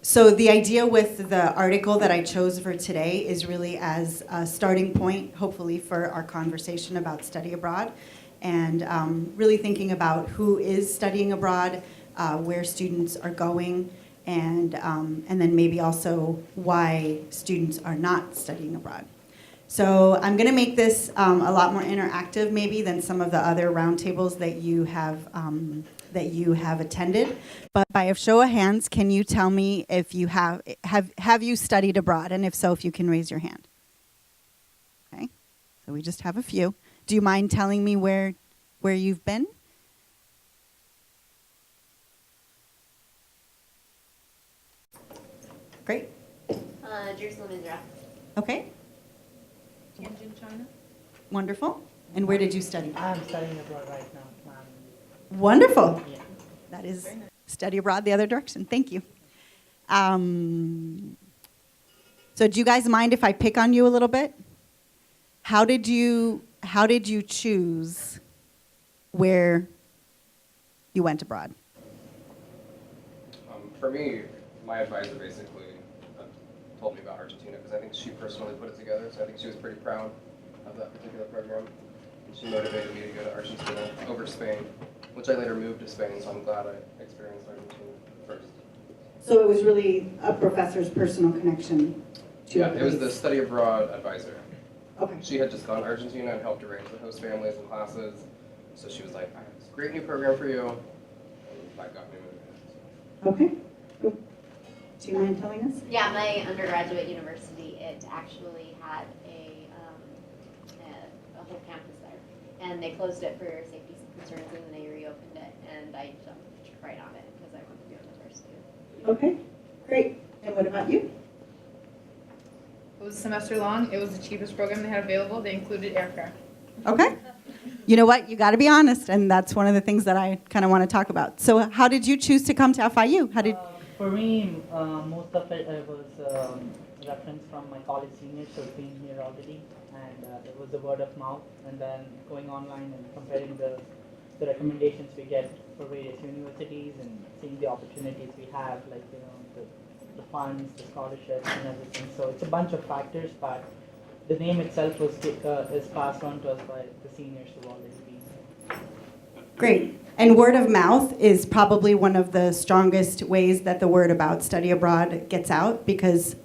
So the idea with the article that I chose for today is really as a starting point, hopefully, for our conversation about study abroad, and really thinking about who is studying abroad, where students are going, and then maybe also why students are not studying abroad. So I'm going to make this a lot more interactive maybe than some of the other roundtables that you have attended. But by a show of hands, can you tell me if you have you studied abroad? And if so, if you can raise your hand. Okay, so we just have a few. Do you mind telling me where you've been? Great. Jerusalem, Israel. Okay. Tianjin, China. Wonderful. And where did you study? I'm studying abroad right now. Wonderful. Yeah. That is study abroad the other direction. Thank you. So do you guys mind if I pick on you a little bit? How did you choose where you went abroad? For me, my advisor basically told me about Argentina because I think she personally put it together. So I think she was pretty proud of that particular program. And she motivated me to go to Argentina over Spain, which I later moved to Spain, so I'm glad I experienced Argentina first. So it was really a professor's personal connection to Yeah, it was the study abroad advisor. Okay. She had just gone to Argentina and helped arrange the host families and classes. So she was like, I have this great new program for you. And that got me moving. Okay. Cool. Do you mind telling us? Yeah, my undergraduate university, it actually had a whole campus there. And they closed it for safety concerns, and then they reopened it, and I jumped right on it because I wanted to be on the first two. Okay, great. And what about you? It was a semester long. It was the cheapest program they had available. They included airfare. Okay. You know what? You got to be honest, and that's one of the things that I kind of want to talk about. So how did you choose to come to FIU? How did? For me, most of it was reference from my college seniors who have been here already, and it was the word of mouth, and then going online and comparing the recommendations we get for various universities and seeing the opportunities we have, like the funds, the scholarships, and everything. So it's a bunch of factors, but the name itself is passed on to us by the seniors who have already been here. Great. And word of mouth is probably one of the strongest ways that the word about study abroad gets out, because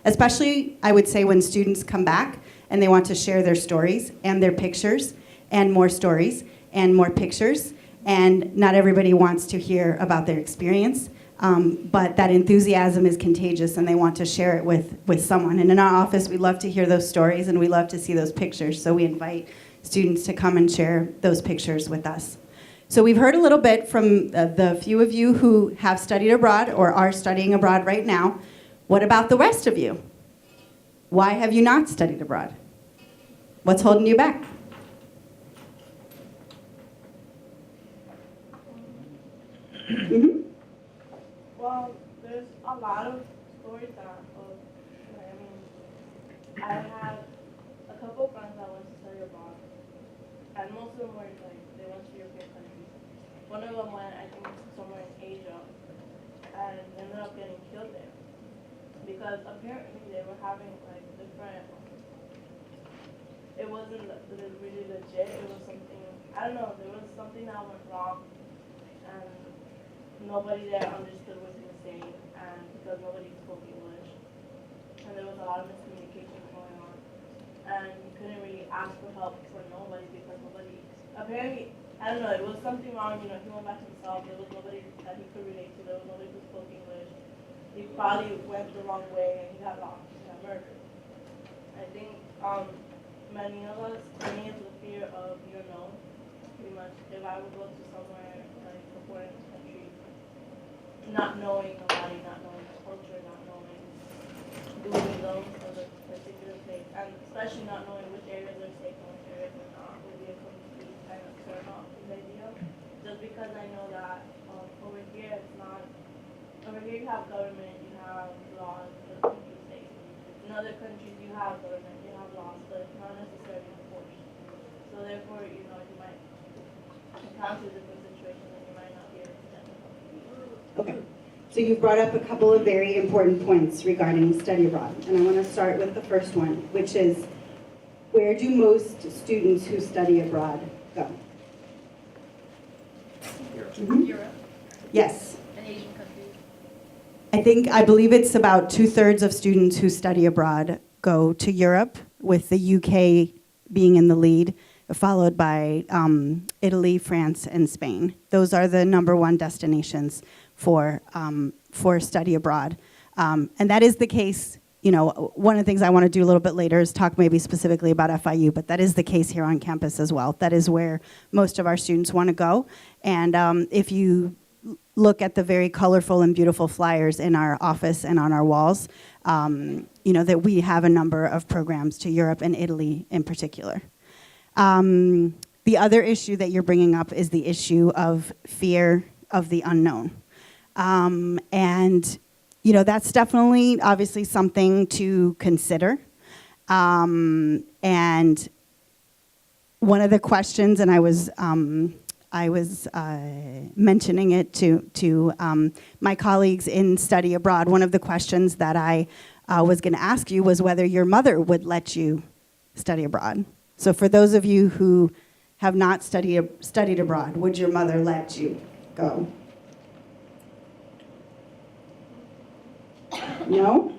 especially I would say when students come back and they want to share their stories and their pictures and more stories and more pictures, and not everybody wants to hear about their experience, but that enthusiasm is contagious and they want to share it with someone. And in our office, we love to hear those stories and we love to see those pictures, so we invite students to come and share those pictures with us. So we've heard a little bit from the few of you who have studied abroad or are studying abroad right now. What about the rest of you? Why have you not studied abroad? What's holding you back? Mm-hmm. Well, there's a lot of stories that I had a couple friends that went to study abroad, and most of them were they went to European countries. One of them went, I think, somewhere in Asia, and ended up getting killed there because apparently they were having different. It wasn't really legit. It was something, I don't know. There was something that went wrong, and nobody there understood what he was saying, and because nobody spoke English, and there was a lot of miscommunication going on, and you couldn't really ask for help for nobody because nobody, apparently, I don't know, it was something wrong, he went back to himself, there was nobody that he could relate to, there was nobody who spoke English, he probably went the wrong way, and he got lost, he got murdered. I think many of the fear of the unknown, pretty much, if I would go to somewhere like a foreign country, not knowing nobody, not knowing the culture, not knowing doing those of a particular place, and especially not knowing which areas are safe and which areas are not, would be a complete kind of turn off the idea. Just because I know that over here you have government, you have laws that keep you safe. In other countries you have government, you have laws, but not necessarily enforced. So therefore, you might encounter different situations and you might not be able to handle. Okay. So you've brought up a couple of very important points regarding study abroad, and I want to start with the first one, which is, where do most students who study abroad go? Mhm. Europe Yes. and Asian countries. I believe it's about 2/3 of students who study abroad go to Europe, with the UK being in the lead, followed by Italy, France, and Spain. Those are the number one destinations for study abroad. And that is the case, you know, one of the things I want to do a little bit later is talk maybe specifically about FIU, but that is the case here on campus as well. That is where most of our students want to go. And if you look at the very colorful and beautiful flyers in our office and on our walls, you know, that we have a number of programs to Europe and Italy in particular. The other issue that you're bringing up is the issue of fear of the unknown. And, you know, that's definitely, obviously, something to consider. And one of the questions, and I was mentioning it to my colleagues in study abroad, one of the questions that I was going to ask you was whether your mother would let you study abroad. So for those of you who have not studied abroad, would your mother let you go? No?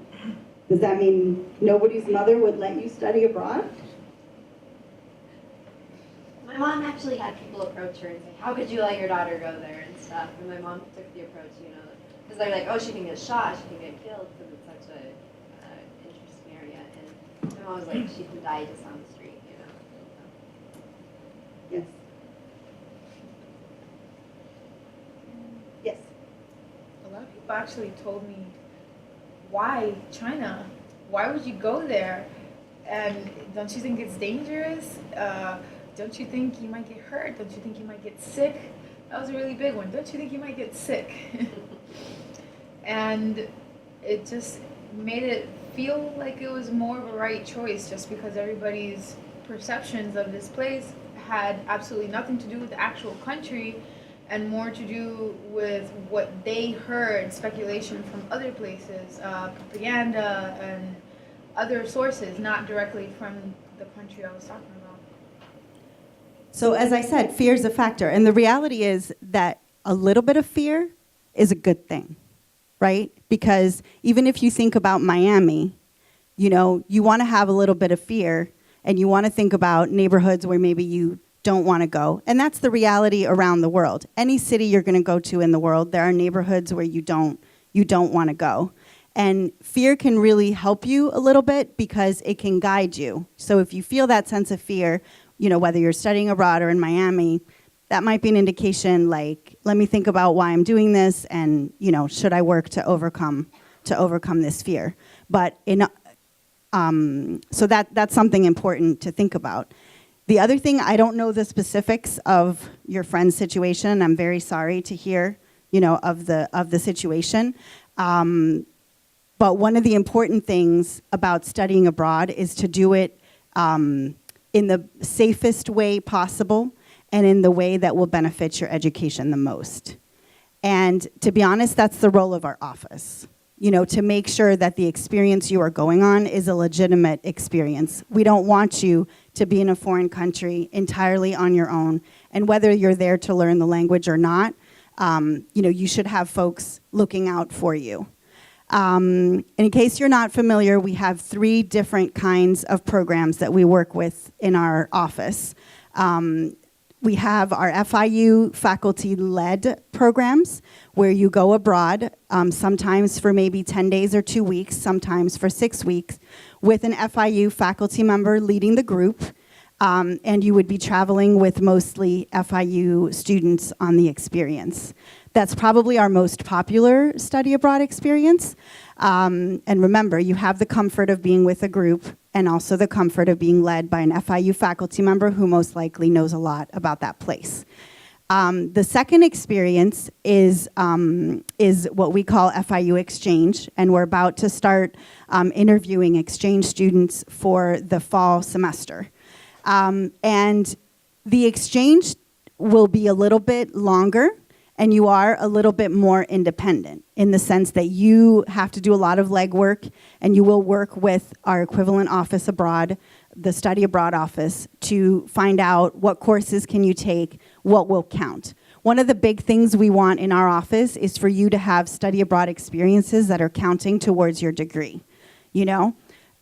Does that mean nobody's mother would let you study abroad? My mom actually had people approach her and say, how could you let your daughter go there and stuff? And my mom took the approach, you know, because they're like, oh, she can get shot, she can get killed because it's such a interesting area. And my mom was like, she can die just on the street, you know. Yes. Yes. A lot of people actually told me, why China? Why would you go there? And don't you think it's dangerous? Don't you think you might get hurt? Don't you think you might get sick? That was a really big one. Don't you think you might get sick? And it just made it feel like it was more of a right choice, just because everybody's perceptions of this place had absolutely nothing to do with the actual country and more to do with what they heard, speculation from other places, propaganda and other sources, not directly from the country I was talking about. So as I said, fear is a factor. And the reality is that a little bit of fear is a good thing, right? Because even if you think about Miami, you know, you want to have a little bit of fear and you want to think about neighborhoods where maybe you don't want to go. And that's the reality around the world. Any city you're going to go to in the world, there are neighborhoods where you don't want to go. And fear can really help you a little bit because it can guide you. So if you feel that sense of fear, you know, whether you're studying abroad or in Miami, that might be an indication like, let me think about why I'm doing this and, you know, should I work to overcome this fear? But so that's something important to think about. The other thing, I don't know the specifics of your friend's situation. I'm very sorry to hear, you know, of the situation. But one of the important things about studying abroad is to do it in the safest way possible and in the way that will benefit your education the most. And to be honest, that's the role of our office, you know, to make sure that the experience you are going on is a legitimate experience. We don't want you to be in a foreign country entirely on your own. And whether you're there to learn the language or not, you know, you should have folks looking out for you. In case you're not familiar, we have 3 different kinds of programs that we work with in our office. We have our FIU faculty-led programs where you go abroad, sometimes for maybe 10 days or 2 weeks, sometimes for 6 weeks, with an FIU faculty member leading the group, and you would be traveling with mostly FIU students on the experience. That's probably our most popular study abroad experience. And remember, you have the comfort of being with a group and also the comfort of being led by an FIU faculty member who most likely knows a lot about that place. The second experience is what we call Fiu Exchange, and we're about to start interviewing exchange students for the fall semester. And the exchange will be a little bit longer, and you are a little bit more independent in the sense that you have to do a lot of legwork, and you will work with our equivalent office abroad, the study abroad office, to find out what courses can you take, what will count. One of the big things we want in our office is for you to have study abroad experiences that are counting towards your degree, you know?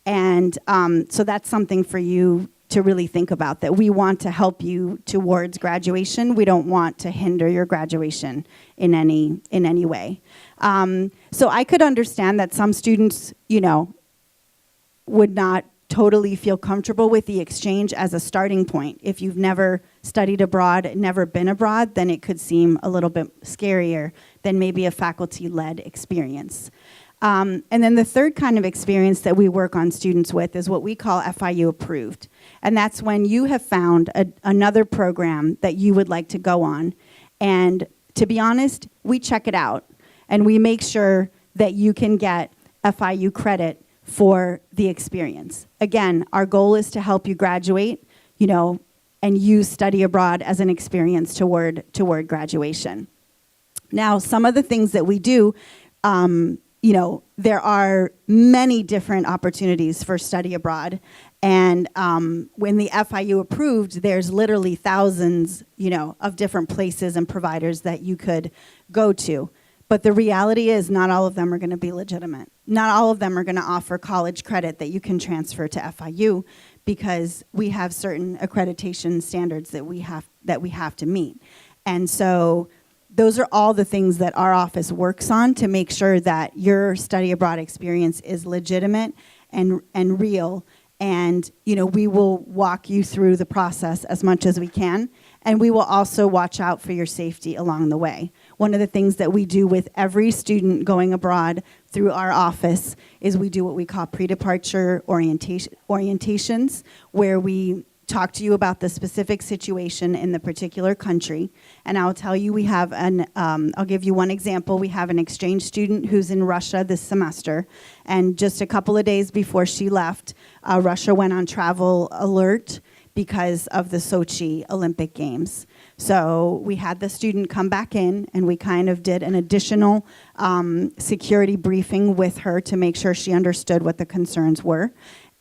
And so that's something for you to really think about, that we want to help you towards graduation. We don't want to hinder your graduation in any way. So I could understand that some students, you know, would not totally feel comfortable with the exchange as a starting point. If you've never studied abroad, never been abroad, then it could seem a little bit scarier than maybe a faculty-led experience. And then the third kind of experience that we work on students with is what we call Fiu Approved. And that's when you have found another program that you would like to go on. And to be honest, we check it out. And we make sure that you can get FIU credit for the experience. Again, our goal is to help you graduate, you know, and use study abroad as an experience toward graduation. Now, some of the things that we do, you know, there are many different opportunities for study abroad. And when the FIU approved, there's literally thousands, you know, of different places and providers that you could go to. But the reality is not all of them are going to be legitimate. Not all of them are going to offer college credit that you can transfer to FIU, because we have certain accreditation standards that we have to meet. And so those are all the things that our office works on to make sure that your study abroad experience is legitimate and real. And, you know, we will walk you through the process as much as we can. And we will also watch out for your safety along the way. One of the things that we do with every student going abroad through our office is we do what we call pre-departure orientations, where we talk to you about the specific situation in the particular country. And I'll tell you, we have I'll give you one example. We have an exchange student who's in Russia this semester. And just a couple of days before she left, Russia went on travel alert because of the Sochi Olympic Games. So we had the student come back in, and we kind of did an additional security briefing with her to make sure she understood what the concerns were.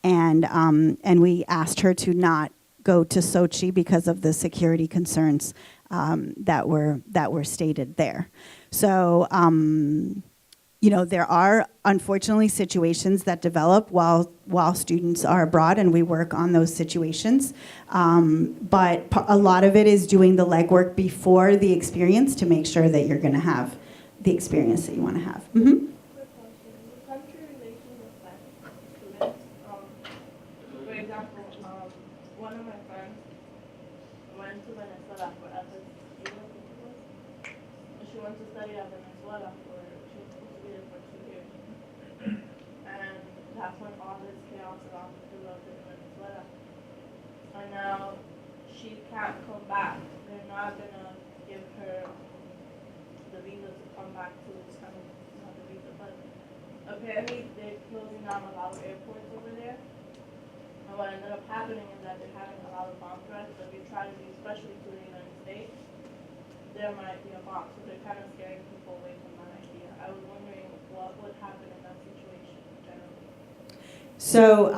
And we asked her to not go to Sochi because of the security concerns that were stated there. So, you know, there are unfortunately situations that develop while students are abroad, and we work on those situations. But a lot of it is doing the legwork before the experience to make sure that you're going to have the experience that you want to have. Mm-hmm. Quick question. The country relations affect students. For example, one of my friends went to Venezuela for FSU, I think it was. And she went to study at Venezuela she was supposed to be there for 2 years. And that's when all this chaos erupted in Venezuela. And now she can't come back. They're not gonna give her the visa to come back to this kind of, not the visa, but apparently they're closing down a lot of airports over there. And what ended up happening is that they're having a lot of bomb threats. So if you try to be, especially to the United States, there might be a bomb. So they're kind of scaring people away from that idea. I was wondering what would happen in that situation generally. So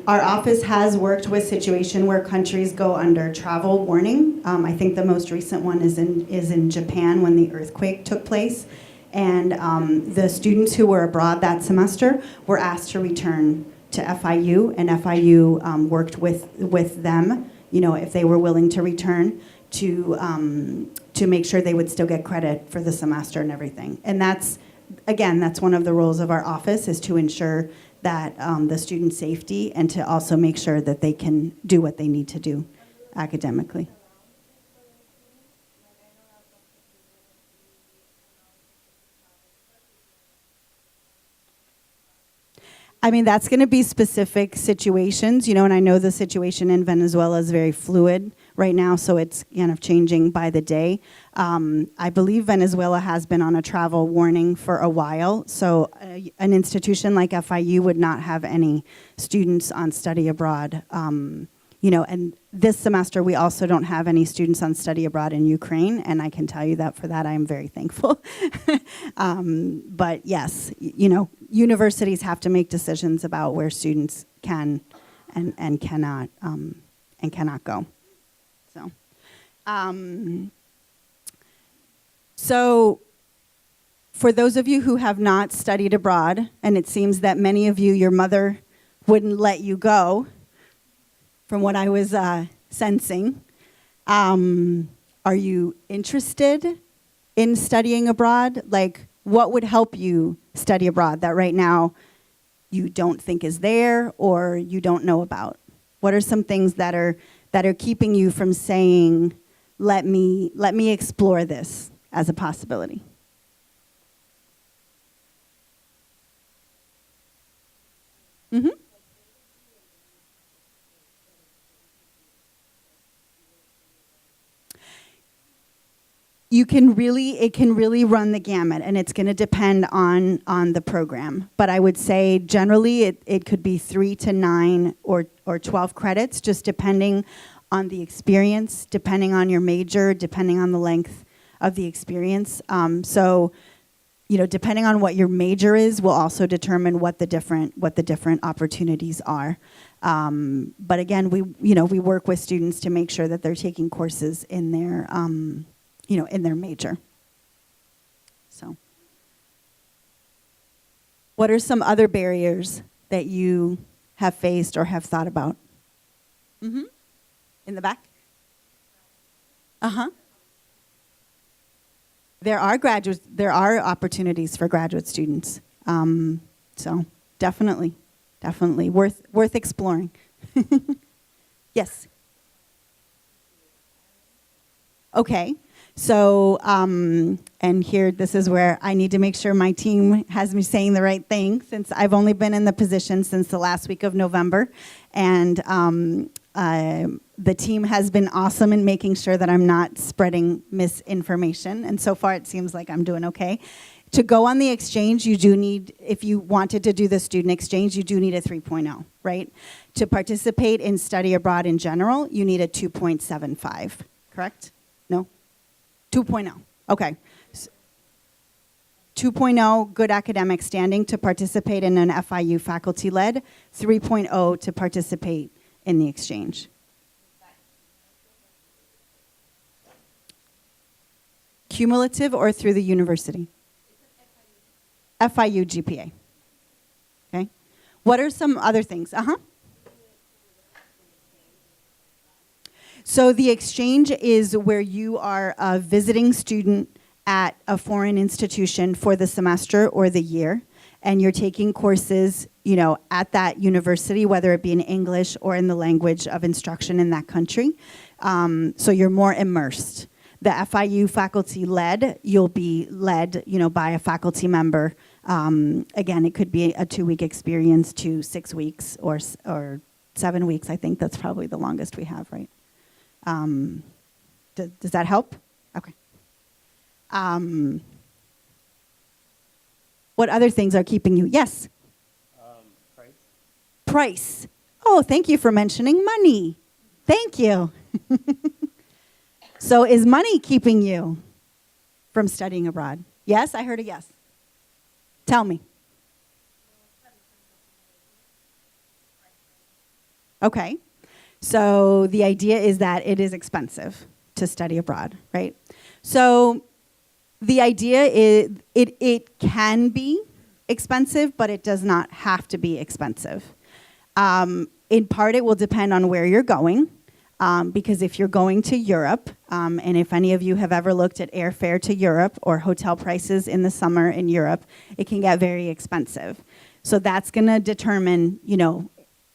our office has worked with situation where countries go under travel warning. I think the most recent one is in Japan when the earthquake took place. And the students who were abroad that semester were asked to return to FIU, and FIU worked with them, you know, if they were willing to return, to make sure they would still get credit for the semester and everything. And that's one of the roles of our office, is to ensure that the student safety, and to also make sure that they can do what they need to do academically. I mean, that's going to be specific situations, you know, and I know the situation in Venezuela is very fluid right now, so it's kind of changing by the day. I believe Venezuela has been on a travel warning for a while, so an institution like FIU would not have any students on study abroad, and this semester we also don't have any students on study abroad in Ukraine, and I can tell you that for that I am very thankful. But yes, universities have to make decisions about where students can and cannot go. So for those of you who have not studied abroad, and it seems that many of you, your mother wouldn't let you go, from what I was sensing, are you interested in studying abroad? Like, what would help you study abroad that right now you don't think is there or you don't know about? What are some things that are keeping you from saying, let me explore this as a possibility? Mm-hmm. It can really run the gamut, and it's going to depend on the program. But I would say generally it could be 3 to 9 or 12 credits, just depending on the experience, depending on your major, depending on the length of the experience. So, depending on what your major is, will also determine what the different opportunities are. But again, we work with students to make sure that they're taking courses in their in their major. So, what are some other barriers that you have faced or have thought about? Mm-hmm. In the back? Uh-huh. There are opportunities for graduate students. So definitely worth exploring. Yes. Okay. So, and here, this is where I need to make sure my team has me saying the right thing, since I've only been in the position since the last week of November. And the team has been awesome in making sure that I'm not spreading misinformation. And so far, it seems like I'm doing okay. To go on the exchange, you do need, if you wanted to do the student exchange, you do need a 3.0, right? To participate in study abroad in general, you need a 2.75, correct? No? 2.0, okay. 2.0, good academic standing to participate in an FIU faculty-led, 3.0 to participate in the exchange. Cumulative or through the university? FIU GPA. Okay. What are some other things? Uh-huh. So the exchange is where you are a visiting student at a foreign institution for the semester or the year, and you're taking courses, at that university, whether it be in English or in the language of instruction in that country. So you're more immersed. The FIU faculty-led, you'll be led, by a faculty member. Again, it could be a 2-week experience to 6 weeks or 7 weeks. I think that's probably the longest we have, right? Does that help? Okay. What other things are keeping you? Yes? Price. Price. Oh, thank you for mentioning money. Thank you. So is money keeping you from studying abroad? Yes, I heard a yes. Tell me. Okay. So the idea is that it is expensive to study abroad, right? So the idea is it can be expensive, but it does not have to be expensive. In part, it will depend on where you're going. Because if you're going to Europe, and if any of you have ever looked at airfare to Europe or hotel prices in the summer in Europe, it can get very expensive. So that's going to determine,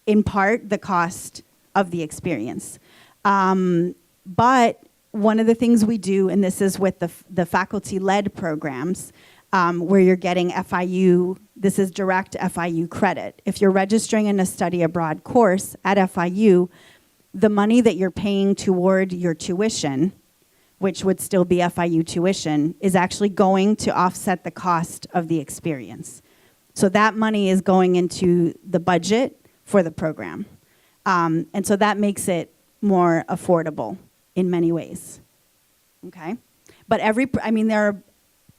in part, the cost of the experience. But one of the things we do, and this is with the faculty-led programs, where you're getting FIU, this is direct FIU credit. If you're registering in a study abroad course at FIU, the money that you're paying toward your tuition, which would still be FIU tuition, is actually going to offset the cost of the experience. So that money is going into the budget for the program. And so that makes it more affordable in many ways. Okay? But there are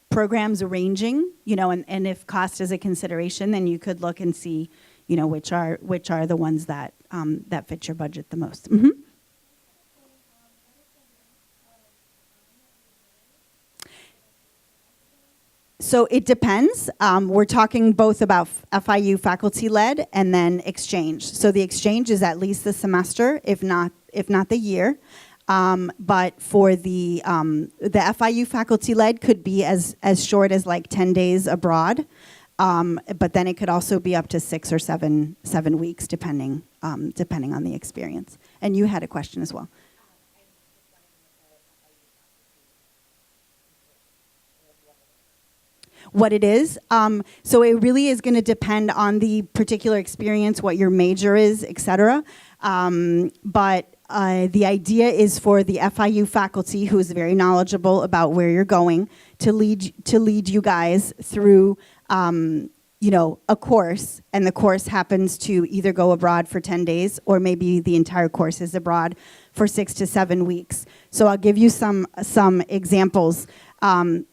programs ranging, and if cost is a consideration, then you could look and see, which are the ones that that fit your budget the most. Mm-hmm. So it depends. We're talking both about FIU faculty-led and then exchange. So the exchange is at least the semester, if not the year. But for the FIU faculty-led could be as short as like 10 days abroad. But then it could also be up to 6 or 7 weeks, depending on the experience. And you had a question as well. What it is. So it really is going to depend on the particular experience, what your major is, et cetera. But the idea is for the FIU faculty, who is very knowledgeable about where you're going, to lead you guys through a course, and the course happens to either go abroad for 10 days or maybe the entire course is abroad for 6 to 7 weeks. So I'll give you some examples. We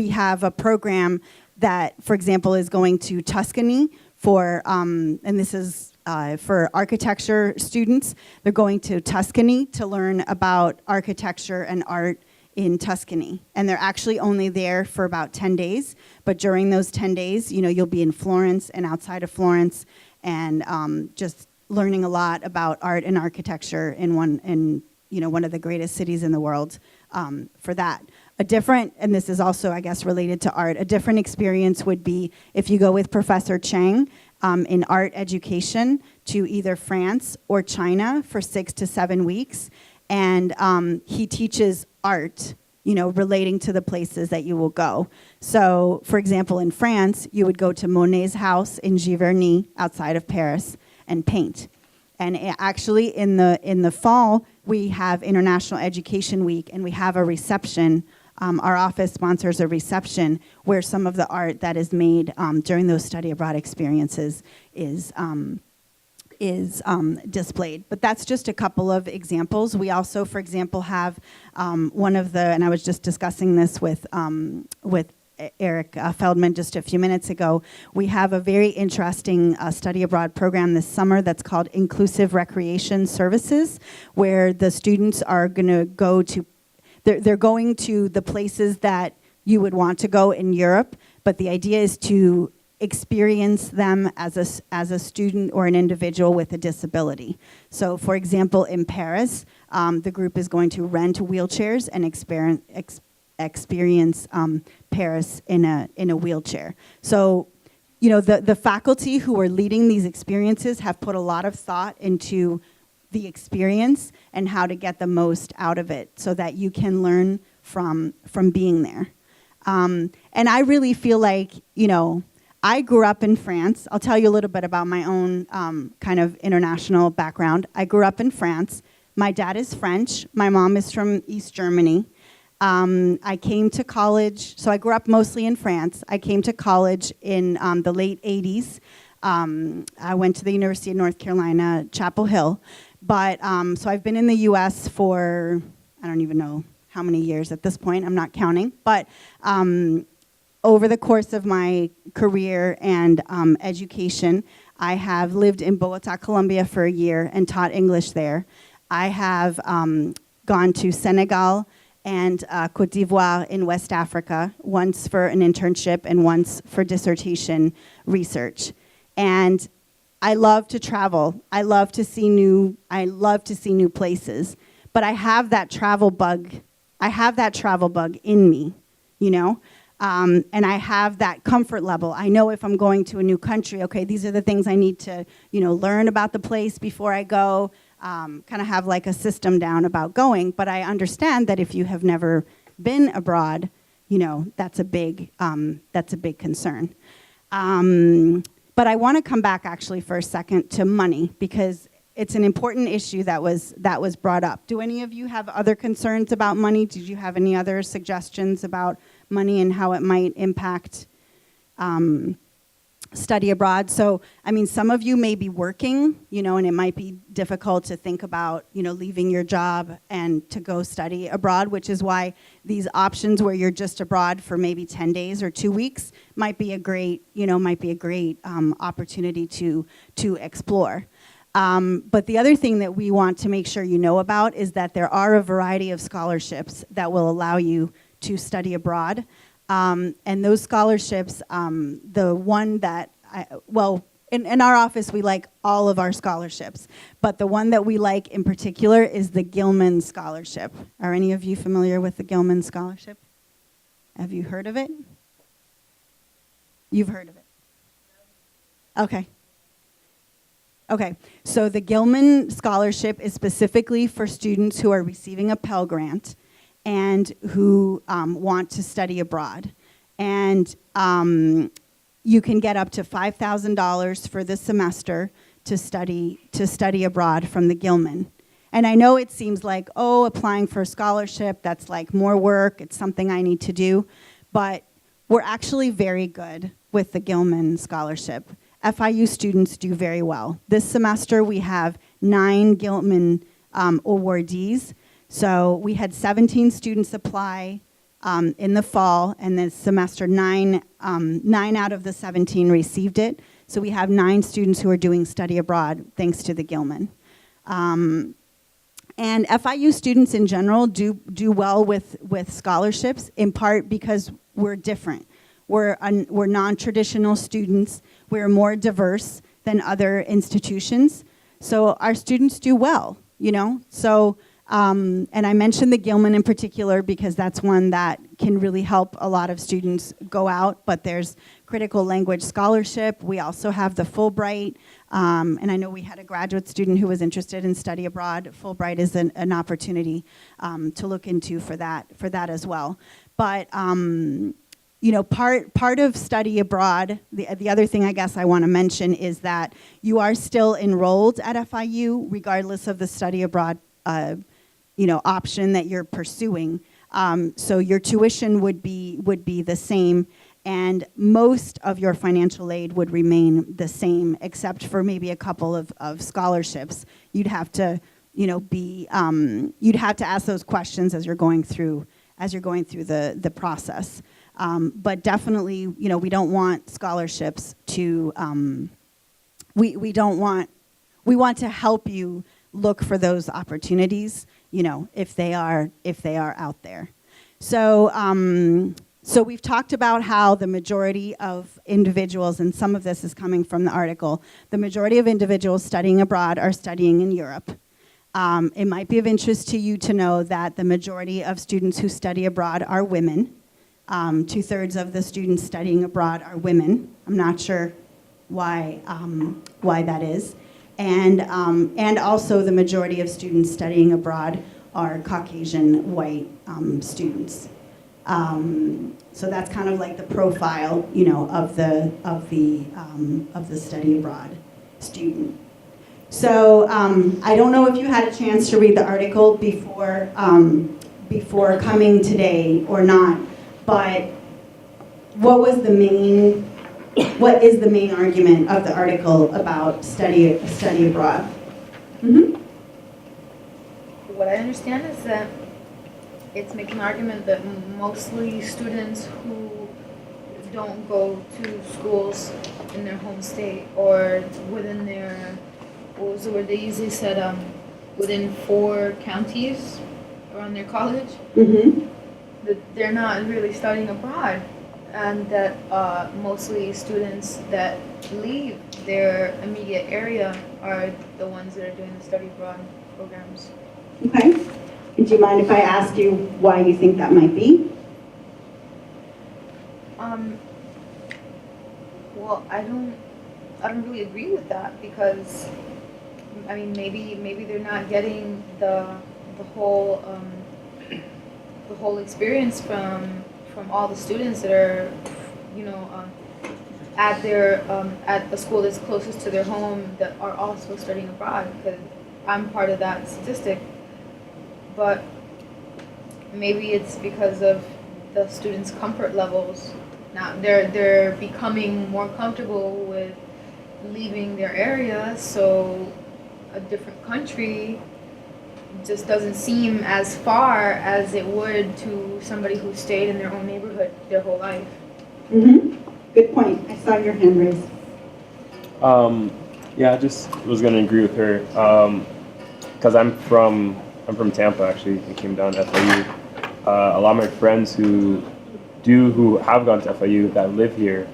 have a program that, for example, is going to Tuscany for, and this is for architecture students. They're going to Tuscany to learn about architecture and art in Tuscany. And they're actually only there for about 10 days. But during those 10 days, you'll be in Florence and outside of Florence and just learning a lot about art and architecture in one of the greatest cities in the world for that. And this is also, I guess, related to art, a different experience would be if you go with Professor Chang in art education to either France or China for 6 to 7 weeks. And he teaches art, relating to the places that you will go. So, for example, in France, you would go to Monet's house in Giverny, outside of Paris, and paint. And actually, in the fall, we have International Education Week, and we have a reception. Our office sponsors a reception where some of the art that is made during those study abroad experiences is displayed. But that's just a couple of examples. We also, for example, have and I was just discussing this with Eric Feldman just a few minutes ago. We have a very interesting study abroad program this summer that's called Inclusive Recreation Services, where the students are going to go to, they're going to the places that you would want to go in Europe, but the idea is to experience them as a student or an individual with a disability. So, for example, in Paris, the group is going to rent wheelchairs and experience Paris in a wheelchair. So, the faculty who are leading these experiences have put a lot of thought into the experience and how to get the most out of it so that you can learn from being there. And I really feel like, I grew up in France. I'll tell you a little bit about my own kind of international background. I grew up in France. My dad is French. My mom is from East Germany. I came to college, so I grew up mostly in France. I came to college in the late 80s. I went to the University of North Carolina, Chapel Hill. But so I've been in the US for, I don't even know how many years at this point. I'm not counting. But over the course of my career and education, I have lived in Bogota, Colombia for a year and taught English there. I have gone to Senegal and Côte d'Ivoire in West Africa, once for an internship and once for dissertation research. And I love to travel. I love to see new places. But I have that travel bug. In me, and I have that comfort level. I know if I'm going to a new country, okay, these are the things I need to, learn about the place before I go. Kind of have like a system down about going. But I understand that if you have never been abroad, that's a big concern. But I want to come back actually for a second to money, because it's an important issue that was brought up. Do any of you have other concerns about money? Did you have any other suggestions about money and how it might impact study abroad. So, I mean, some of you may be working, you know, and it might be difficult to think about, you know, leaving your job and to go study abroad, which is why these options where you're just abroad for maybe 10 days or 2 weeks might be a great, you know, opportunity to explore. But the other thing that we want to make sure you know about is that there are a variety of scholarships that will allow you to study abroad. And those scholarships, the one that, in our office we like all of our scholarships, but the one that we like in particular is the Gilman Scholarship. Are any of you familiar with the Gilman Scholarship? Have you heard of it? You've heard of it? Okay. Okay, so the Gilman Scholarship is specifically for students who are receiving a Pell Grant and who want to study abroad. And you can get up to $5,000 for this semester to study abroad from the Gilman. And I know it seems like, oh, applying for a scholarship, that's like more work, it's something I need to do, but we're actually very good with the Gilman Scholarship. FIU students do very well. This semester we have 9 Gilman awardees. So we had 17 students apply in the fall, and this semester 9 out of the 17 received it. So we have 9 students who are doing study abroad thanks to the Gilman. And FIU students in general do well with scholarships, in part because we're different. We're non-traditional students. We're more diverse than other institutions. So our students do well, you know? So, and I mentioned the Gilman in particular because that's one that can really help a lot of students go out, but there's critical language scholarship. We also have the Fulbright, and I know we had a graduate student who was interested in study abroad. Fulbright is an opportunity to look into for that as well. But, you know, part of study abroad, the other thing I guess I want to mention is that you are still enrolled at FIU regardless of the study abroad, you know, option that you're pursuing. So your tuition would be the same, and most of your financial aid would remain the same, except for maybe a couple of scholarships. You'd have to, you know, you'd have to ask those questions as you're going through the process. But definitely, you know, we don't want scholarships to, we want to help you look for those opportunities, you know, if they are out there. So, so we've talked about how the majority of individuals, and some of this is coming from the article, the majority of individuals studying abroad are studying in Europe. It might be of interest to you to know that the majority of students who study abroad are women. 2/3 of the students studying abroad are women. I'm not sure why that is. And also the majority of students studying abroad are Caucasian white students. So that's kind of like the profile, you know, of the study abroad student. So I don't know if you had a chance to read the article before coming today or not, but what is the main argument of the article about study abroad? Mm-hmm. What I understand is that it's making an argument that mostly students who don't go to schools in their home state or within their, what was the word they usually said, within 4 counties around their college, Mm-hmm. that they're not really studying abroad, and that mostly students that leave their immediate area are the ones that are doing the study abroad programs. Okay. And do you mind if I ask you why you think that might be? Well, I don't really agree with that, because I mean, maybe they're not getting the whole experience from all the students that are, you know, at the school that's closest to their home that are also studying abroad, because I'm part of that statistic. But maybe it's because of the students' comfort levels now they're becoming more comfortable with leaving their area, so a different country just doesn't seem as far as it would to somebody who stayed in their own neighborhood their whole life. Good point. I saw your hand raised. Yeah, I just was gonna agree with her because I'm from Tampa actually. I came down to FIU. A lot of my friends who have gone to FIU that live here,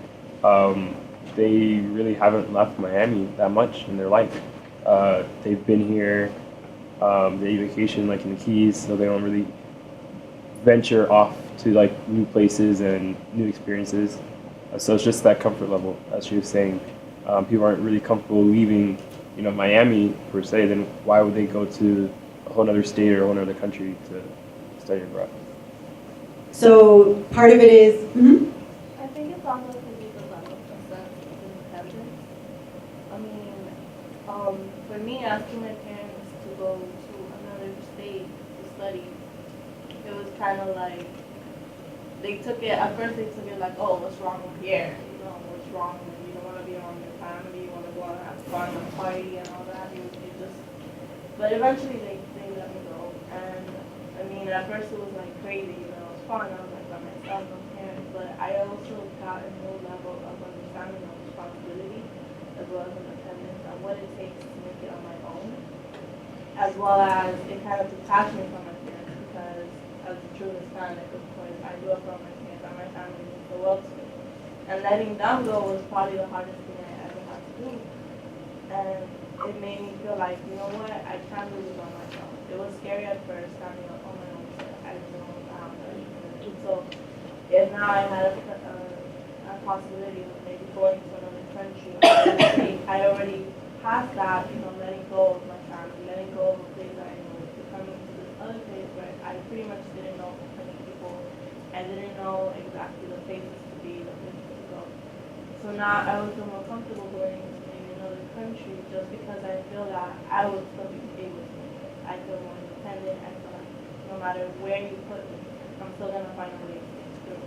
they really haven't left Miami that much in their life. They've been here. They vacation like in the Keys, so they don't really venture off to like new places and new experiences. So it's just that comfort level, as she was saying. People aren't really comfortable leaving, Miami per se. Then why would they go to a whole other state or a whole other country to study abroad? So part of it is, I think it's also because you develop a sense of independence. I mean, for me, asking my parents to go to another state to study, it was kind of like, at first they took it like, oh, what's wrong with here? What's wrong with, you don't want to be around your family, you want to go out and have fun and party and all that. But eventually they let me go. And I mean, at first it was like crazy, it was fun. I was like by myself, no parents. But I also got a new level of understanding of responsibility, as well as independence, and what it takes to make it on my own. As well as it kind of detached me from my parents, because as a true Hispanic, of course, I grew up around my parents and my family means the world to me. And letting them go was probably the hardest thing I ever had to do. And it made me feel like, you know what, I can't do this on myself. It was scary at first, standing up on my own, but I didn't know how to do. So if now I had a possibility of maybe going to another country or another state, I already passed that, letting go of my family, letting go of a place that I know, to coming to this other place where I pretty much didn't know many people. I didn't know exactly the places to be, the places to go. So now I would feel more comfortable going to maybe another country, just because I feel that I would still be able to. I feel more independent. I feel like no matter where you put me, I'm still going to find a way to get through.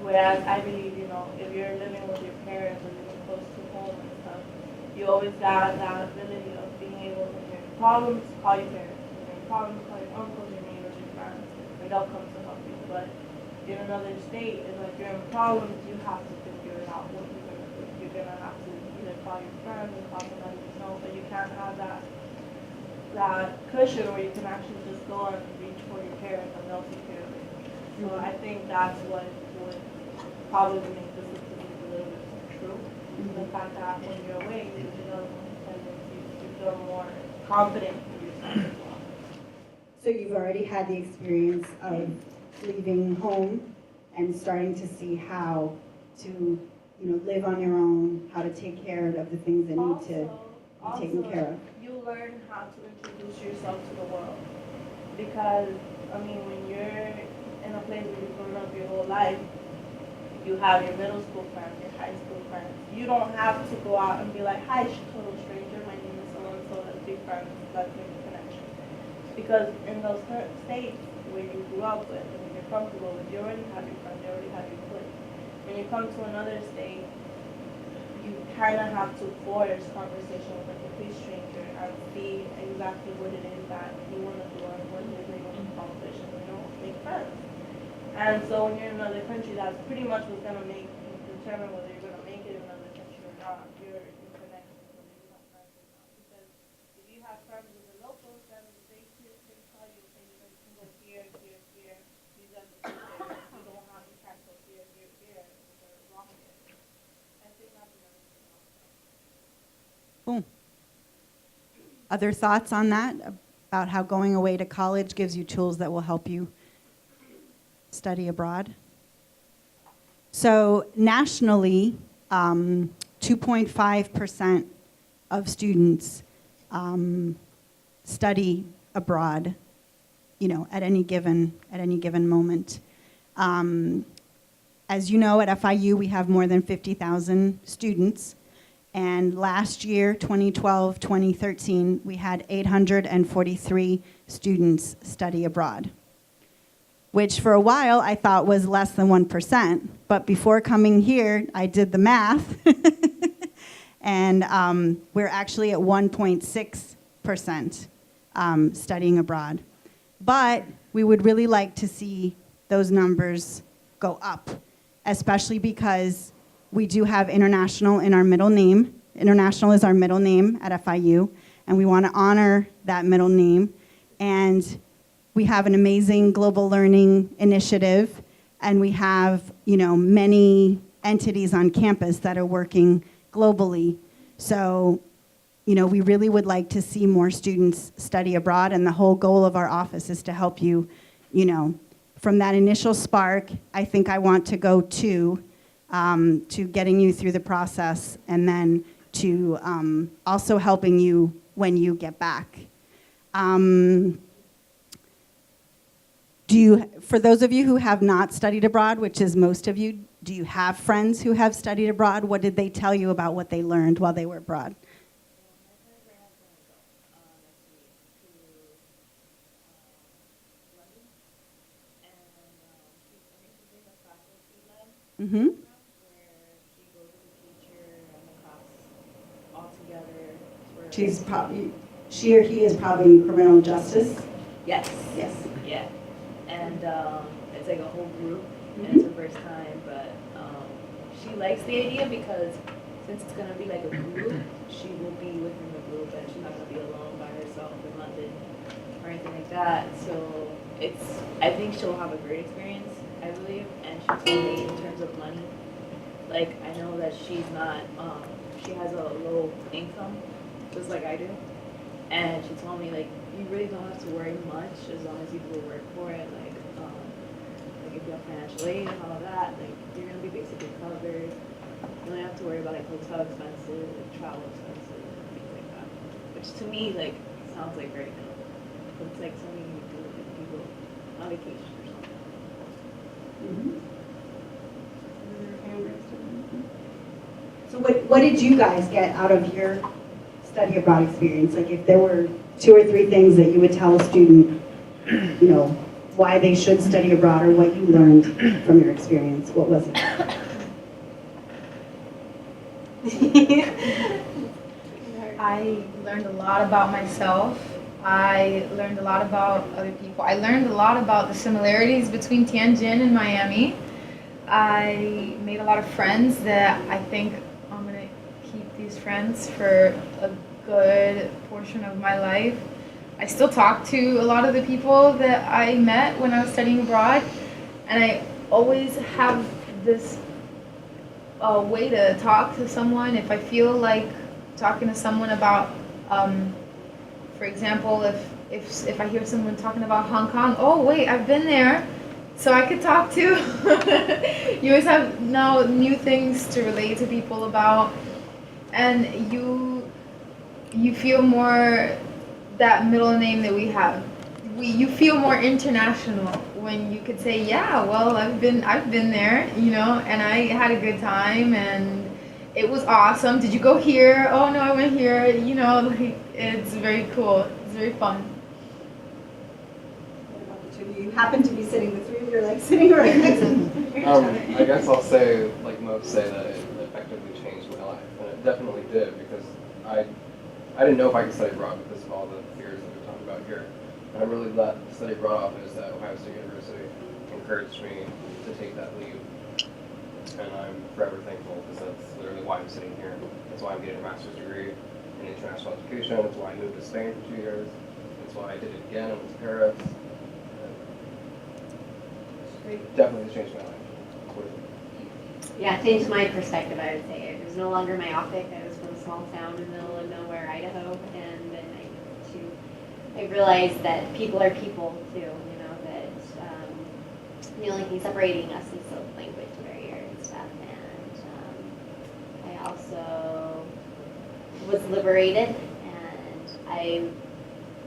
Whereas I believe, if you're living with your parents or living close to home and stuff, you always got that ability of being able to, when you have problems, call your parents. When you have problems, call your uncles, your neighbors, your friends, and they'll come to help you. But in another state, it's like you're in problems, you have to figure it out what you're going to do. You're going to have to either call your friends or call somebody you know, but you can't have that cushion where you can actually just go and reach for your parents and they'll take care of it. So I think that's what would probably make this experience a little bit more true. The fact that when you're away, you develop more independence, you feel more confident in yourself as well. so you've already had the experience of leaving home and starting to see how to, live on your own, how to take care of the things that need to be taken care of. You learn how to introduce yourself to the world. Because, when you're in a place where you've grown up your whole life, you have your middle school friends, your high school friends. You don't have to go out and be like, hi, total stranger, my name is so-and-so, let's be friends, let's make a connection. Because in those states where you grew up with and you're comfortable with, you already have your friends, you already have your clique. When you come to another state, you kind of have to force conversation with a complete stranger and see exactly what it is that you want to do and what it is that you want to accomplish and, make friends. And so when you're in another country, that's pretty much what's going to determine whether you're going to make it in another country or not. Your connections, whether you have friends or not. Because if you have friends with the locals, then they tell you, okay, you can go here, here, here. These are the places. You don't have, you can't go here, here, here. They're wrong here. I think that's another thing also. Cool. Other thoughts on that, about how going away to college gives you tools that will help you study abroad? So nationally, 2.5% of students study abroad, at any given moment. As you know, at FIU, we have more than 50,000 students. And last year, 2012, 2013, we had 843 students study abroad. which for a while I thought was less than 1%. But before coming here, I did the math, and we're actually at 1.6% studying abroad. But we would really like to see those numbers go up, especially because we do have international in our middle name. International is our middle name at FIU, and we want to honor that middle name. And we have an amazing global learning initiative, and we have, many entities on campus that are working globally. So, we really would like to see more students study abroad, and the whole goal of our office is to help you, from that initial spark. I think I want to go to getting you through the process, and then to also helping you when you get back. For those of you who have not studied abroad, which is most of you, do you have friends who have studied abroad? What did they tell you about what they learned while they were abroad? Mm-hmm. She or he is probably in criminal justice. Yes. Yes. Yeah. And it's like a whole group, and Mm-hmm. it's her first time, but she likes the idea because since it's gonna be like a group, she will be within the group, and she's not gonna be alone by herself in London or anything like that. So I think she'll have a great experience, I believe. And she told me in terms of money, like I know that she's not, she has a low income, just like I do. And she told me, like, you really don't have to worry much as long as you do the work for it. Like if you have financial aid and all of that, like, you're going to be basically covered. You don't have to worry about, like, hotel expenses, like, travel expenses, and things like that. Which to me, like, sounds like very good. It's like something you do if you go on vacation or something. So what did you guys get out of your study abroad experience? Like, if there were 2 or 3 things that you would tell a student, why they should study abroad, or what you learned from your experience, what was it? I learned a lot about myself. I learned a lot about other people. I learned a lot about the similarities between Tianjin and Miami. I made a lot of friends that I think I'm going to keep these friends for a good portion of my life. I still talk to a lot of the people that I met when I was studying abroad, and I always have this way to talk to someone if I feel like talking to someone about, for example, if I hear someone talking about Hong Kong, oh wait, I've been there, so I could talk to. You always have now new things to relate to people about, and you feel more that middle name that we have. You feel more international when you could say, yeah, well, I've been there, and I had a good time, and it was awesome. Did you go here? Oh no, I went here. Like, it's very cool. It's very fun. What about the 2 of you? You happen to be sitting, the 3 of you are like sitting right next to each other. I guess I'll say, like most say, that it effectively changed my life, and it definitely did, because I didn't know if I could study abroad because of all the fears that we're talking about here. And I'm really glad the study abroad office at Ohio State University encouraged me to take that leap. And I'm forever thankful, because that's literally why I'm sitting here. That's why I'm getting a master's degree in international education. That's why I moved to Spain for 2 years. That's why I did it again. I went to Paris. And it definitely changed my life. Yeah, it changed my perspective, I would say. It was no longer myopic. I was from a small town in the middle of nowhere, Idaho, and then I realized that people are people too, that the only thing separating us is the language barrier and stuff. And I also was liberated, and I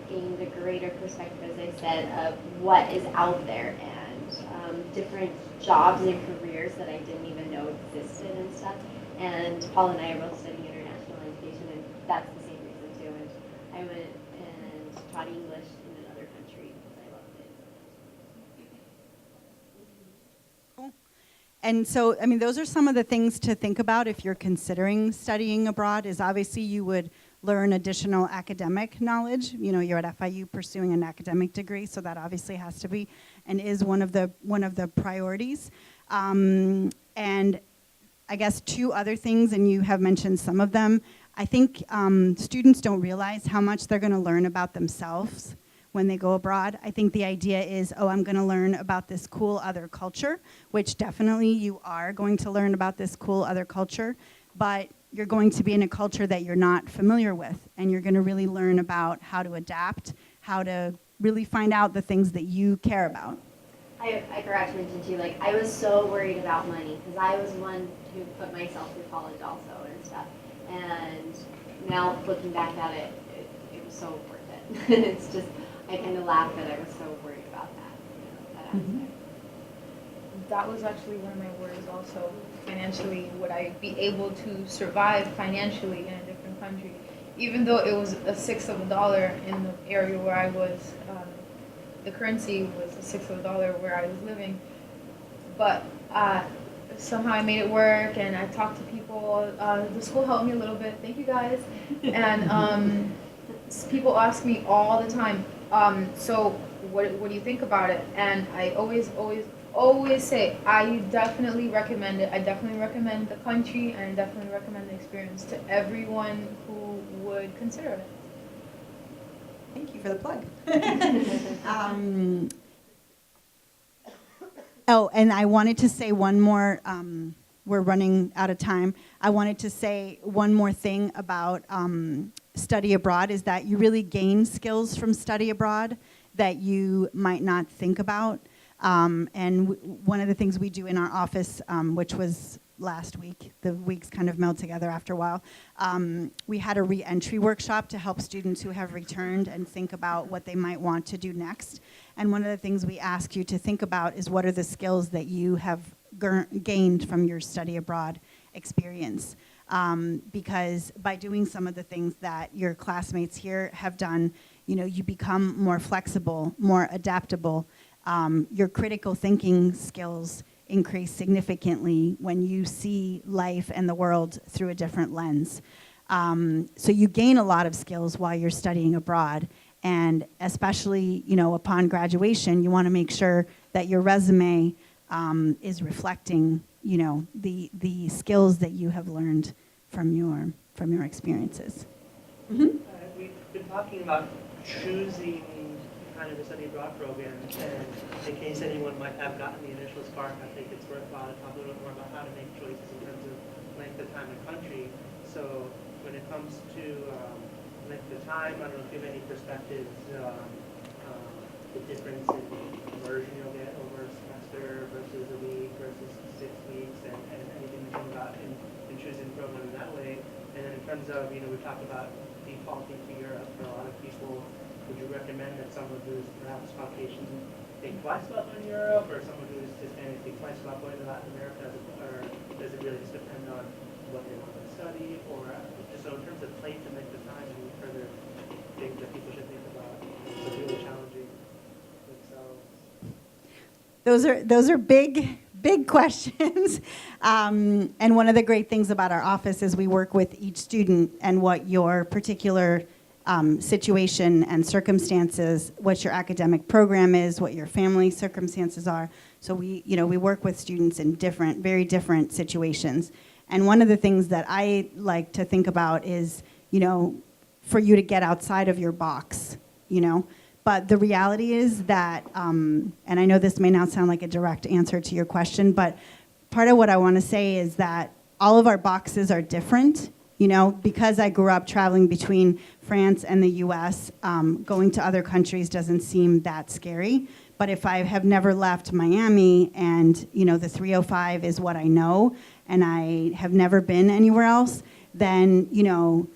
gained a greater perspective, as I said, of what is out there, and different jobs and careers that I didn't even know existed and stuff. And Paul and I are both studying international education, and that's the same reason too. And I went and taught English in another country because I loved it. And so, I mean, those are some of the things to think about if you're considering studying abroad, is obviously you would learn additional academic knowledge. You know, you're at FIU pursuing an academic degree, so that obviously has to be and is one of the priorities. And I guess two other things, and you have mentioned some of them. I think students don't realize how much they're going to learn about themselves when they go abroad. I think the idea is, oh, I'm going to learn about this cool other culture, which definitely you are going to learn about this cool other culture, but you're going to be in a culture that you're not familiar with, and you're going to really learn about how to adapt, how to really find out the things that you care about. I forgot to mention too, like, I was so worried about money because I was one who put myself through college also and stuff. And now looking back at it, it was so worth it. It's just, I kind of laugh that I was so worried about that, you know, that aspect. That was actually one of my worries also. Financially, would I be able to survive financially in a different country? Even though it was a sixth of a dollar in the area where I was, the currency was a sixth of a dollar where I was living. But somehow I made it work, and I talked to people. The school helped me a little bit. Thank you guys. And people ask me all the time, so what do you think about it? And I always say, I definitely recommend it. I definitely recommend the country, and I definitely recommend the experience to everyone who would consider it. Thank you for the plug. Oh, and I wanted to say one more, we're running out of time. I wanted to say one more thing about study abroad, is that you really gain skills from study abroad that you might not think about. And one of the things we do in our office, which was last week, the weeks kind of meld together after a while, we had a re-entry workshop to help students who have returned and think about what they might want to do next. And one of the things we ask you to think about is, what are the skills that you have gained from your study abroad experience? Because by doing some of the things that your classmates here have done, you know, you become more flexible, more adaptable. Your critical thinking skills increase significantly when you see life and the world through a different lens. So you gain a lot of skills while you're studying abroad, and especially, you know, upon graduation, you want to make sure that your resume is reflecting, you know, the skills that you have learned from your experiences. Mm-hmm. We've been talking about choosing kind of a study abroad program, and in case anyone might have gotten the initial spark, I think it's worthwhile to talk a little bit more about how to make choices in terms of length of time and country. So when it comes to length of time, I don't know if you have any perspectives, the difference in immersion you'll get over a semester versus a week versus 6 weeks, and anything to think about in choosing a program in that way. And then in terms of, you know, we talked about defaulting to Europe for a lot of people. Would you recommend that someone who's perhaps Caucasian think twice about going to Europe, or someone who's Hispanic think twice about going to Latin America, or does it really just depend on what they want to study? Or just so in terms of length and length of time, any further things that people should think about for really challenging themselves? Those are big questions. And one of the great things about our office is we work with each student and what your particular situation and circumstances, what your academic program is, what your family circumstances are. So we work with students in very different situations. And one of the things that I like to think about is, you know, for you to get outside of your box, you know. But the reality is that, and I know this may not sound like a direct answer to your question, but part of what I want to say is that all of our boxes are different. You know, because I grew up traveling between France and the US, going to other countries doesn't seem that scary. But if I have never left Miami and, you know, the 305 is what I know, and I have never been anywhere else, then, you know,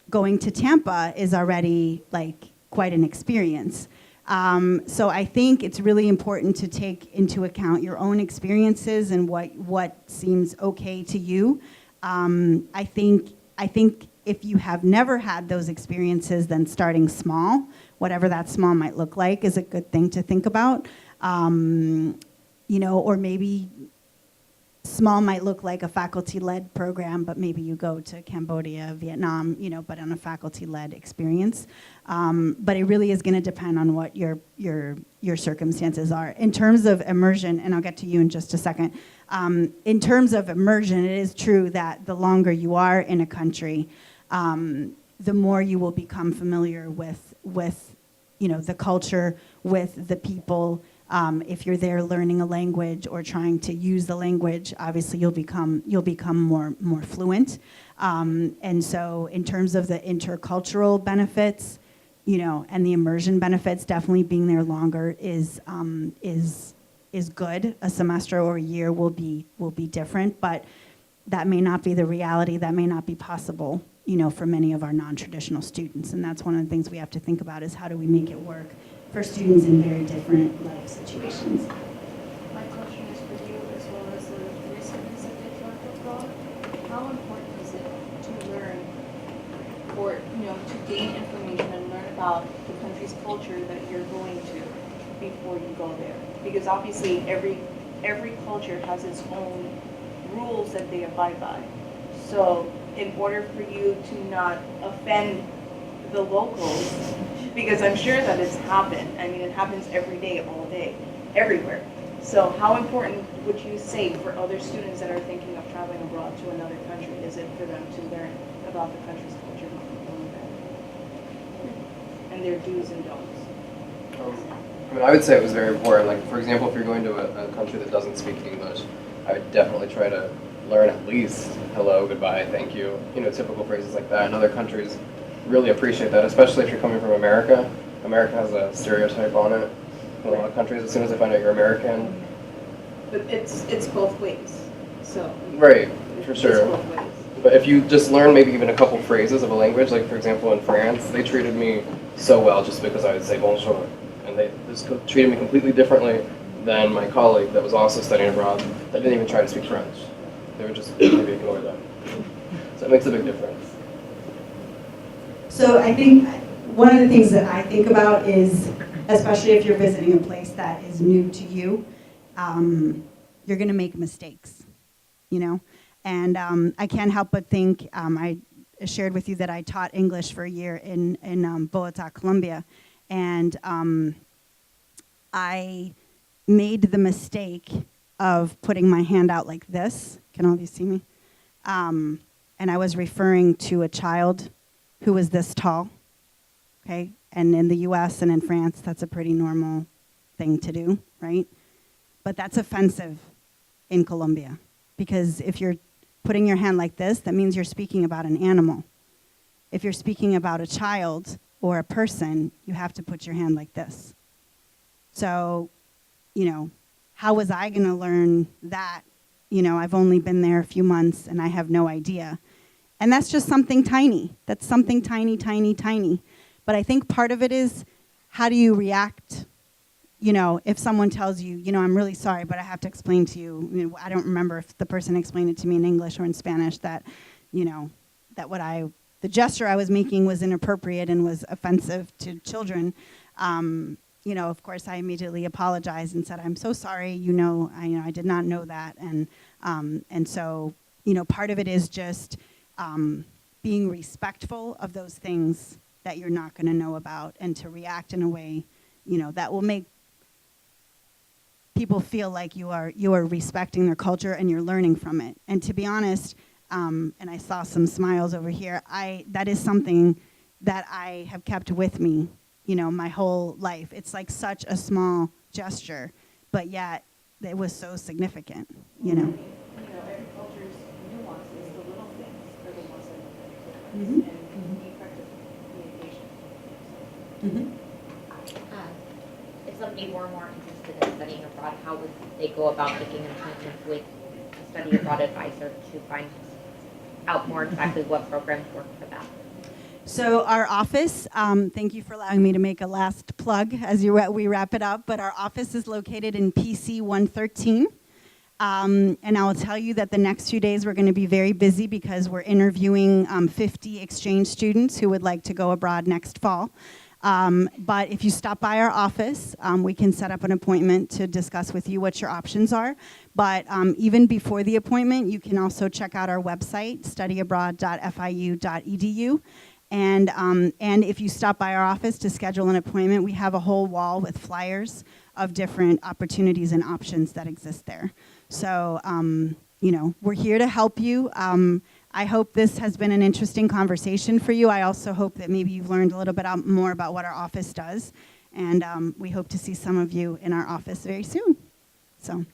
going to Tampa is already like quite an experience. So I think it's really important to take into account your own experiences and what seems okay to you. I think if you have never had those experiences, then starting small, whatever that small might look like, is a good thing to think about. You know, or maybe small might look like a faculty-led program, but maybe you go to Cambodia, Vietnam, but on a faculty-led experience. But it really is going to depend on what your circumstances are. In terms of immersion, and I'll get to you in just a second, in terms of immersion, it is true that the longer you are in a country, the more you will become familiar with the culture, with the people. If you're there learning a language or trying to use the language, obviously you'll become more fluent. And so in terms of the intercultural benefits, and the immersion benefits, definitely being there longer is good. A semester or a year will be different, but that may not be the reality. That may not be possible, for many of our non-traditional students. And that's one of the things we have to think about is how do we make it work for students in very different life situations. My question is for you as well as the three students that they talked abroad. How important is it to learn or, to gain information and learn about the country's culture that you're going to before you go there? Because obviously every culture has its own rules that they abide by. So in order for you to not offend the locals, because I'm sure that it's happened. I mean, it happens every day, all day, everywhere. So how important would you say for other students that are thinking of traveling abroad to another country is it for them to learn about the country's culture and their do's and don'ts? I would say it was very important. Like, for example, if you're going to a country that doesn't speak English, I would definitely try to learn at least hello, goodbye, thank you, typical phrases like that. In other countries, really appreciate that, especially if you're coming from America. America has a stereotype on it. In a lot of countries, as soon as they find out you're American. But it's both ways. So Right, for it's sure. both ways. But if you just learn maybe even a couple phrases of a language, like for example in France, they treated me so well just because I would say bonjour. And they just treated me completely differently than my colleague that was also studying abroad that didn't even try to speak French. They would just maybe ignore that. So it makes a big difference. So I think one of the things that I think about is, especially if you're visiting a place that is new to you, you're going to make mistakes, And I can't help but think, I shared with you that I taught English for a year in Bogota, Colombia, and I made the mistake of putting my hand out like this. Can all of you see me? And I was referring to a child who was this tall, okay? And in the US and in France, that's a pretty normal thing to do, right? But that's offensive in Colombia, because if you're putting your hand like this, that means you're speaking about an animal. If you're speaking about a child or a person, you have to put your hand like this. So, how was I going to learn that? I've only been there a few months and I have no idea. And that's just something tiny. That's something tiny, tiny, tiny. But I think part of it is, how do you react? If someone tells you, I'm really sorry, but I have to explain to you, I don't remember if the person explained it to me in English or in Spanish that, that the gesture I was making was inappropriate and was offensive to children. Of course, I immediately apologized and said, I'm so sorry, I did not know that. And so, part of it is just being respectful of those things that you're not going to know about, and to react in a way, that will make people feel like you are respecting their culture and you're learning from it. And to be honest, and I saw some smiles over here, that is something that I have kept with me, my whole life. It's like such a small gesture, but yet it was so significant, Every culture's nuances, the little things are the ones that make a difference, and effective communication. If somebody were more interested in studying abroad, how would they go about making an appointment with a study abroad advisor to find out more exactly what programs work for them? So our office, thank you for allowing me to make a last plug as we wrap it up, but our office is located in PC 113. And I will tell you that the next few days we're going to be very busy because we're interviewing 50 exchange students who would like to go abroad next fall. But if you stop by our office, we can set up an appointment to discuss with you what your options are. But even before the appointment, you can also check out our website, studyabroad.fiu.edu. And if you stop by our office to schedule an appointment, we have a whole wall with flyers of different opportunities and options that exist there. So, we're here to help you. I hope this has been an interesting conversation for you. I also hope that maybe you've learned a little bit more about what our office does. And we hope to see some of you in our office very soon. So